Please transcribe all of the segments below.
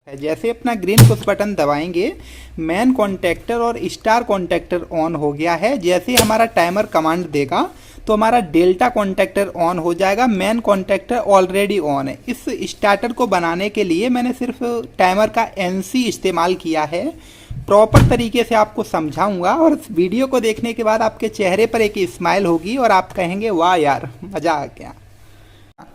जैसे अपना green push button दबाएंगे मेन कॉन्टैक्टर और स्टार कॉन्टैक्टर ऑन हो गया है। जैसे ही हमारा टाइमर कमांड देगा तो हमारा डेल्टा कॉन्टैक्टर ऑन हो जाएगा। मेन कॉन्टैक्टर ऑलरेडी ऑन है। इस स्टार्टर को बनाने के लिए मैंने सिर्फ टाइमर का NC इस्तेमाल किया है। प्रॉपर तरीके से आपको समझाऊंगा और इस वीडियो को देखने के बाद आपके चेहरे पर एक स्माइल होगी और आप कहेंगे वाह यार मज़ा आ गया।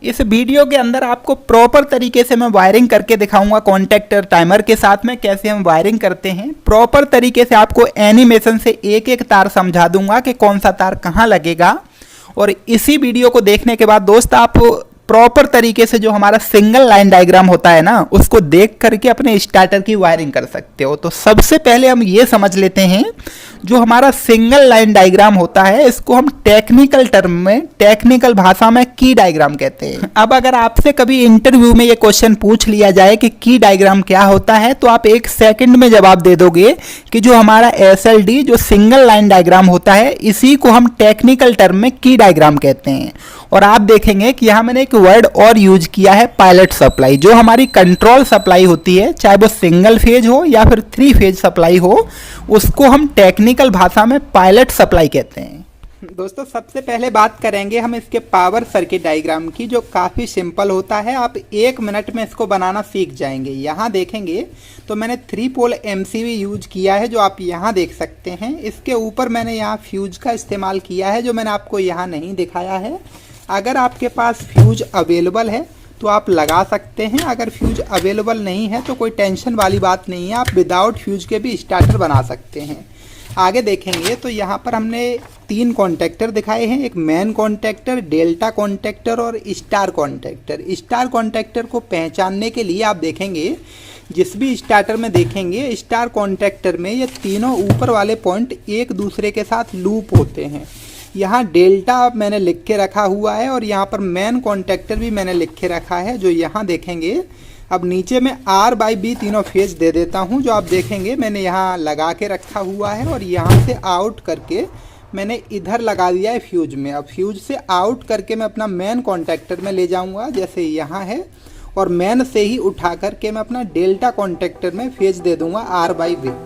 इस वीडियो के अंदर आपको प्रॉपर तरीके से मैं वायरिंग करके दिखाऊंगा कॉन्टैक्टर टाइमर के साथ में कैसे हम वायरिंग करते हैं। प्रॉपर तरीके से आपको एनिमेशन से एक एक तार समझा दूंगा कि कौन सा तार कहाँ लगेगा। और इसी वीडियो को देखने के बाद दोस्त आप प्रॉपर तरीके से जो हमारा सिंगल लाइन डायग्राम होता है ना उसको देख करके अपने स्टार्टर की वायरिंग कर सकते हो। तो सबसे पहले हम ये समझ लेते हैं जो हमारा सिंगल लाइन डायग्राम होता है इसको हम टेक्निकल टर्म में टेक्निकल भाषा में की डायग्राम कहते हैं। अब अगर आपसे कभी इंटरव्यू में ये क्वेश्चन पूछ लिया जाए कि की डायग्राम क्या होता है तो आप 1 सेकंड में जवाब दे दोगे कि जो हमारा SLD जो सिंगल लाइन डायग्राम होता है इसी को हम टेक्निकल टर्म में की डायग्राम कहते हैं। और आप देखेंगे कि यहाँ मैंने एक वर्ड और यूज किया है पायलट सप्लाई। जो हमारी कंट्रोल सप्लाई होती है चाहे वो सिंगल फेज हो या फिर 3 फेज सप्लाई हो उसको हम टेक्निकल भाषा में पायलट सप्लाई कहते हैं। दोस्तों सबसे पहले बात करेंगे हम इसके पावर सर्किट डायग्राम की जो काफ़ी सिंपल होता है। आप 1 मिनट में इसको बनाना सीख जाएंगे। यहाँ देखेंगे तो मैंने 3 पोल MCB यूज किया है जो आप यहाँ देख सकते हैं। इसके ऊपर मैंने यहाँ फ्यूज का इस्तेमाल किया है जो मैंने आपको यहाँ नहीं दिखाया है। अगर आपके पास फ्यूज अवेलेबल है तो आप लगा सकते हैं। अगर फ्यूज अवेलेबल नहीं है तो कोई टेंशन वाली बात नहीं है, आप विदाउट फ्यूज के भी स्टार्टर बना सकते हैं। आगे देखेंगे तो यहाँ पर हमने 3 कॉन्टैक्टर दिखाए हैं, एक मेन कॉन्टैक्टर, डेल्टा कॉन्टैक्टर और स्टार कॉन्टैक्टर। स्टार कॉन्टैक्टर को पहचानने के लिए आप देखेंगे जिस भी स्टार्टर में देखेंगे स्टार कॉन्टैक्टर में ये तीनों ऊपर वाले पॉइंट एक दूसरे के साथ लूप होते हैं। यहाँ डेल्टा मैंने लिख के रखा हुआ है और यहाँ पर मेन कॉन्टैक्टर भी मैंने लिख के रखा है जो यहाँ देखेंगे। अब नीचे में R/B तीनों फेज दे देता हूँ जो आप देखेंगे मैंने यहाँ लगा के रखा हुआ है और यहाँ से आउट करके मैंने इधर लगा दिया है फ्यूज में। अब फ्यूज से आउट करके मैं अपना मेन कॉन्टैक्टर में ले जाऊँगा जैसे यहाँ है और मेन से ही उठा करके मैं अपना डेल्टा कॉन्टैक्टर में फेज दे दूँगा R/B।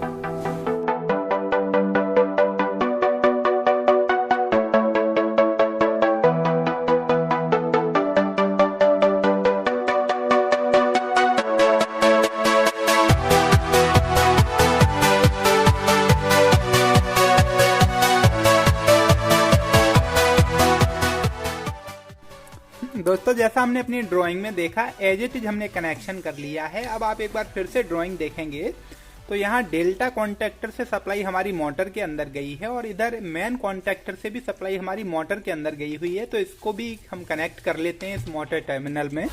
दोस्तों जैसा हमने अपनी ड्राइंग में देखा एज इट इज हमने कनेक्शन कर लिया है। अब आप एक बार फिर से ड्राइंग देखेंगे तो यहाँ डेल्टा कॉन्टैक्टर से सप्लाई हमारी मोटर के अंदर गई है और इधर मेन कॉन्टैक्टर से भी सप्लाई हमारी मोटर के अंदर गई हुई है। तो इसको भी हम कनेक्ट कर लेते हैं इस मोटर टर्मिनल में।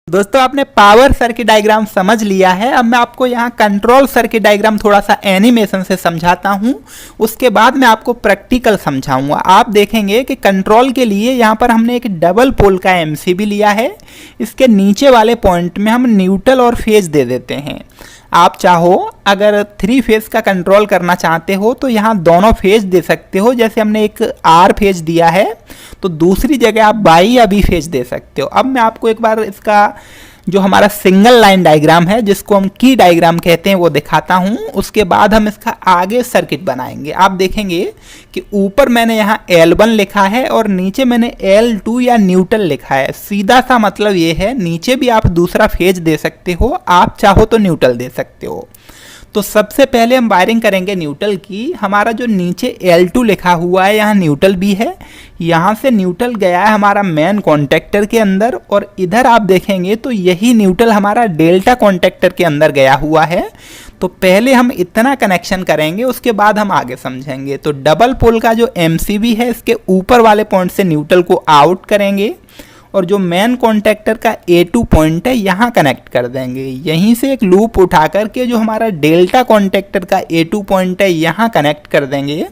दोस्तों आपने पावर सर्किट डायग्राम समझ लिया है। अब मैं आपको यहाँ कंट्रोल सर्किट डायग्राम थोड़ा सा एनिमेशन से समझाता हूँ, उसके बाद मैं आपको प्रैक्टिकल समझाऊंगा। आप देखेंगे कि कंट्रोल के लिए यहाँ पर हमने एक डबल पोल का MCB लिया है। इसके नीचे वाले पॉइंट में हम न्यूट्रल और फेज दे देते हैं। आप चाहो अगर 3 फेज का कंट्रोल करना चाहते हो तो यहाँ दोनों फेज दे सकते हो। जैसे हमने एक R फेज दिया है तो दूसरी जगह आप Y या B फेज दे सकते हो। अब मैं आपको एक बार इसका जो हमारा सिंगल लाइन डायग्राम है जिसको हम की डायग्राम कहते हैं वो दिखाता हूँ। उसके बाद हम इसका आगे सर्किट बनाएंगे। आप देखेंगे कि ऊपर मैंने यहाँ L1 लिखा है और नीचे मैंने L2 या न्यूट्रल लिखा है। सीधा सा मतलब ये है नीचे भी आप दूसरा फेज दे सकते हो, आप चाहो तो न्यूट्रल दे सकते हो। तो सबसे पहले हम वायरिंग करेंगे न्यूट्रल की। हमारा जो नीचे L2 लिखा हुआ है यहाँ न्यूट्रल भी है। यहाँ से न्यूट्रल गया है हमारा मेन कॉन्टैक्टर के अंदर और इधर आप देखेंगे तो यही न्यूट्रल हमारा डेल्टा कॉन्टैक्टर के अंदर गया हुआ है। तो पहले हम इतना कनेक्शन करेंगे उसके बाद हम आगे समझेंगे। तो डबल पोल का जो MCB है इसके ऊपर वाले पॉइंट से न्यूट्रल को आउट करेंगे और जो मेन कॉन्टैक्टर का A2 पॉइंट है यहाँ कनेक्ट कर देंगे। यहीं से एक लूप उठा करके जो हमारा डेल्टा कॉन्टैक्टर का A2 पॉइंट है यहाँ कनेक्ट कर देंगे।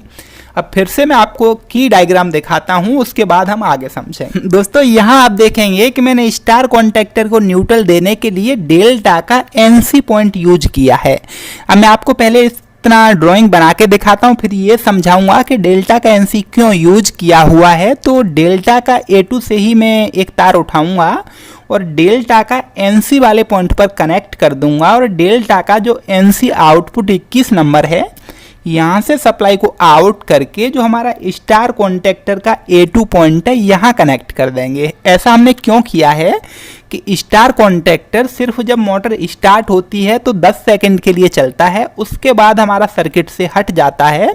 अब फिर से मैं आपको की डायग्राम दिखाता हूं, उसके बाद हम आगे समझेंगे। दोस्तों यहां आप देखेंगे कि मैंने स्टार कॉन्टैक्टर को न्यूट्रल देने के लिए डेल्टा का एनसी पॉइंट यूज किया है। अब मैं आपको पहले इतना ड्राइंग बना के दिखाता हूं, फिर ये समझाऊंगा कि डेल्टा का एनसी क्यों यूज किया हुआ है। तो डेल्टा का A2 से ही मैं एक तार उठाऊंगा और डेल्टा का एनसी वाले पॉइंट पर कनेक्ट कर दूंगा, और डेल्टा का जो एनसी आउटपुट 21 नंबर है यहाँ से सप्लाई को आउट करके जो हमारा स्टार कॉन्टैक्टर का A2 पॉइंट है यहाँ कनेक्ट कर देंगे। ऐसा हमने क्यों किया है कि स्टार कॉन्टैक्टर सिर्फ जब मोटर स्टार्ट होती है तो 10 सेकंड के लिए चलता है, उसके बाद हमारा सर्किट से हट जाता है।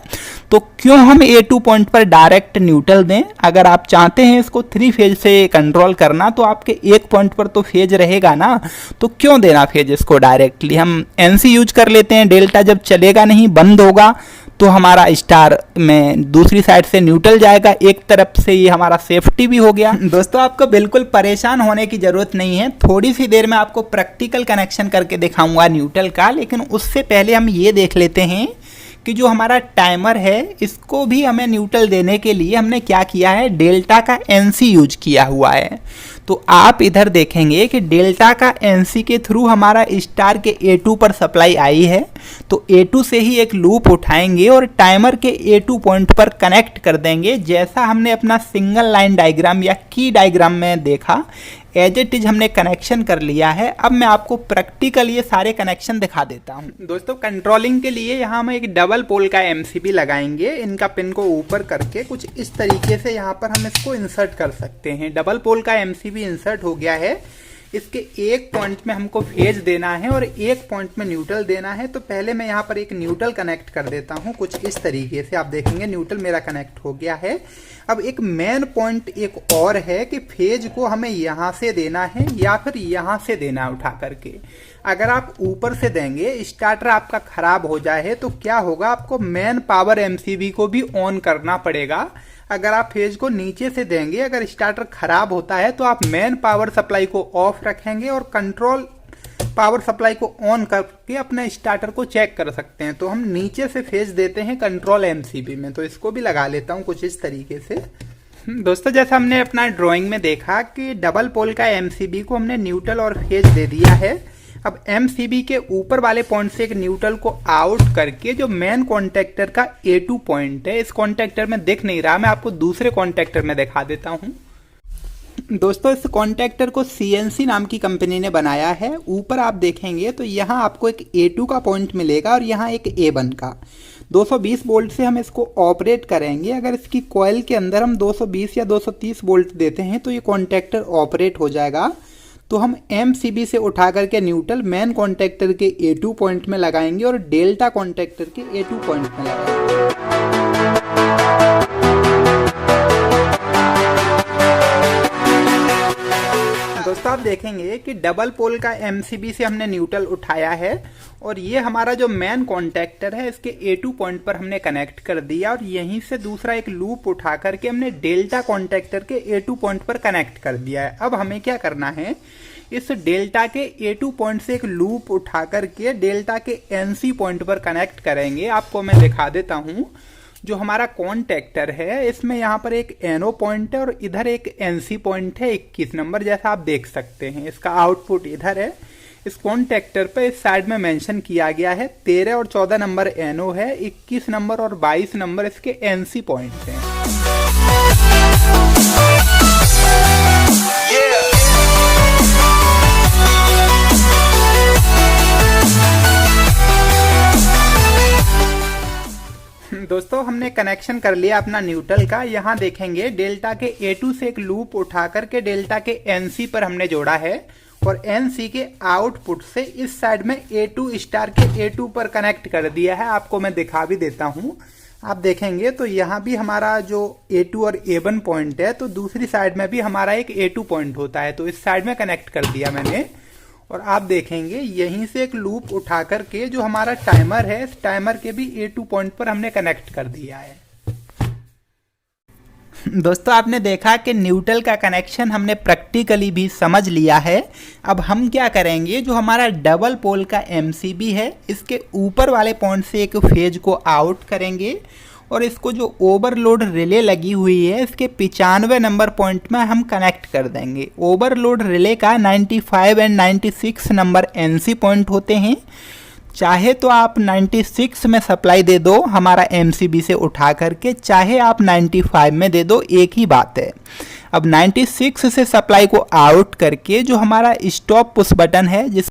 तो क्यों हम A2 पॉइंट पर डायरेक्ट न्यूट्रल दें? अगर आप चाहते हैं इसको 3 फेज से कंट्रोल करना तो आपके एक पॉइंट पर तो फेज रहेगा ना, तो क्यों देना फेज इसको डायरेक्टली। हम एनसी यूज कर लेते हैं, डेल्टा जब चलेगा नहीं, बंद होगा, तो हमारा स्टार में दूसरी साइड से न्यूट्रल जाएगा, एक तरफ से ये हमारा सेफ्टी भी हो गया। दोस्तों आपको बिल्कुल परेशान होने की जरूरत नहीं है, थोड़ी सी देर में आपको प्रैक्टिकल कनेक्शन करके दिखाऊंगा न्यूट्रल का, लेकिन उससे पहले हम ये देख लेते हैं कि जो हमारा टाइमर है इसको भी हमें न्यूट्रल देने के लिए हमने क्या किया है, डेल्टा का एनसी यूज किया हुआ है। तो आप इधर देखेंगे कि डेल्टा का एनसी के थ्रू हमारा स्टार के A2 पर सप्लाई आई है, तो A2 से ही एक लूप उठाएंगे और टाइमर के A2 पॉइंट पर कनेक्ट कर देंगे, जैसा हमने अपना सिंगल लाइन डायग्राम या की डायग्राम में देखा, एज इट इज हमने कनेक्शन कर लिया है। अब मैं आपको प्रैक्टिकल ये सारे कनेक्शन दिखा देता हूँ। दोस्तों कंट्रोलिंग के लिए यहाँ हम एक डबल पोल का MCB लगाएंगे, इनका पिन को ऊपर करके कुछ इस तरीके से यहाँ पर हम इसको इंसर्ट कर सकते हैं। डबल पोल का MCB इंसर्ट हो गया है, इसके एक पॉइंट में हमको फेज देना है और एक पॉइंट में न्यूट्रल देना है। तो पहले मैं यहाँ पर एक न्यूट्रल कनेक्ट कर देता हूँ कुछ इस तरीके से, आप देखेंगे न्यूट्रल मेरा कनेक्ट हो गया है। अब एक मेन पॉइंट एक और है कि फेज को हमें यहाँ से देना है या फिर यहाँ से देना है उठा करके। अगर आप ऊपर से देंगे, स्टार्टर आपका खराब हो जाए तो क्या होगा, आपको मेन पावर MCB को भी ऑन करना पड़ेगा। अगर आप फेज को नीचे से देंगे, अगर स्टार्टर खराब होता है तो आप मेन पावर सप्लाई को ऑफ रखेंगे और कंट्रोल पावर सप्लाई को ऑन करके अपने स्टार्टर को चेक कर सकते हैं। तो हम नीचे से फेज देते हैं कंट्रोल MCB में, तो इसको भी लगा लेता हूं कुछ इस तरीके से। दोस्तों जैसा हमने अपना ड्राइंग में देखा कि डबल पोल का MCB को हमने न्यूट्रल और फेज दे दिया है। अब MCB के ऊपर वाले पॉइंट से एक न्यूट्रल को आउट करके जो मेन कॉन्टैक्टर का A2 पॉइंट है, इस कॉन्टैक्टर में दिख नहीं रहा, मैं आपको दूसरे कॉन्टैक्टर में दिखा देता हूं। दोस्तों इस कॉन्टैक्टर को CNC नाम की कंपनी ने बनाया है। ऊपर आप देखेंगे तो यहाँ आपको एक A2 का पॉइंट मिलेगा और यहाँ एक A1 का। 220 वोल्ट से हम इसको ऑपरेट करेंगे। अगर इसकी कॉइल के अंदर हम 220 या 230 वोल्ट देते हैं तो ये कॉन्टैक्टर ऑपरेट हो जाएगा। तो हम MCB से उठा करके न्यूट्रल मेन कॉन्टैक्टर के A2 पॉइंट में लगाएंगे और डेल्टा कॉन्टैक्टर के A2 पॉइंट में लगाएंगे। दोस्तों आप देखेंगे कि डबल पोल का MCB से हमने न्यूट्रल उठाया है और ये हमारा जो मेन कॉन्टैक्टर है इसके A2 पॉइंट पर हमने कनेक्ट कर दिया और यहीं से दूसरा एक लूप उठा करके हमने डेल्टा कॉन्टैक्टर के A2 पॉइंट पर कनेक्ट कर दिया है। अब हमें क्या करना है, इस डेल्टा के A2 पॉइंट से एक लूप उठा करके डेल्टा के NC पॉइंट पर कनेक्ट करेंगे। आपको मैं दिखा देता हूँ। जो हमारा कॉन्टैक्टर है इसमें यहाँ पर एक NO पॉइंट है और इधर एक NC पॉइंट है 21 नंबर, जैसा आप देख सकते हैं। इसका आउटपुट इधर है। इस कॉन्टैक्टर पे इस साइड में मेंशन किया गया है 13 और 14 नंबर NO है, 21 नंबर और 22 नंबर इसके NC पॉइंट हैं। दोस्तों हमने कनेक्शन कर लिया अपना न्यूट्रल का। यहाँ देखेंगे डेल्टा के A2 से एक लूप उठा करके डेल्टा के NC पर हमने जोड़ा है और NC के आउटपुट से इस साइड में A2 स्टार के A2 पर कनेक्ट कर दिया है। आपको मैं दिखा भी देता हूँ। आप देखेंगे तो यहाँ भी हमारा जो A2 और A1 पॉइंट है, तो दूसरी साइड में भी हमारा एक A2 पॉइंट होता है, तो इस साइड में कनेक्ट कर दिया मैंने। और आप देखेंगे यहीं से एक लूप उठा करके जो हमारा टाइमर है, इस टाइमर के भी A2 पॉइंट पर हमने कनेक्ट कर दिया है। दोस्तों आपने देखा कि न्यूट्रल का कनेक्शन हमने प्रैक्टिकली भी समझ लिया है। अब हम क्या करेंगे, जो हमारा डबल पोल का MCB है इसके ऊपर वाले पॉइंट से एक फेज को आउट करेंगे और इसको जो ओवरलोड रिले लगी हुई है इसके 95 नंबर पॉइंट में हम कनेक्ट कर देंगे। ओवरलोड रिले का 95 एंड 96 नंबर एनसी पॉइंट होते हैं। चाहे तो आप 96 में सप्लाई दे दो हमारा एमसीबी से उठा करके, चाहे आप 95 में दे दो, एक ही बात है। अब 96 से सप्लाई को आउट करके जो हमारा स्टॉप पुश बटन है जिस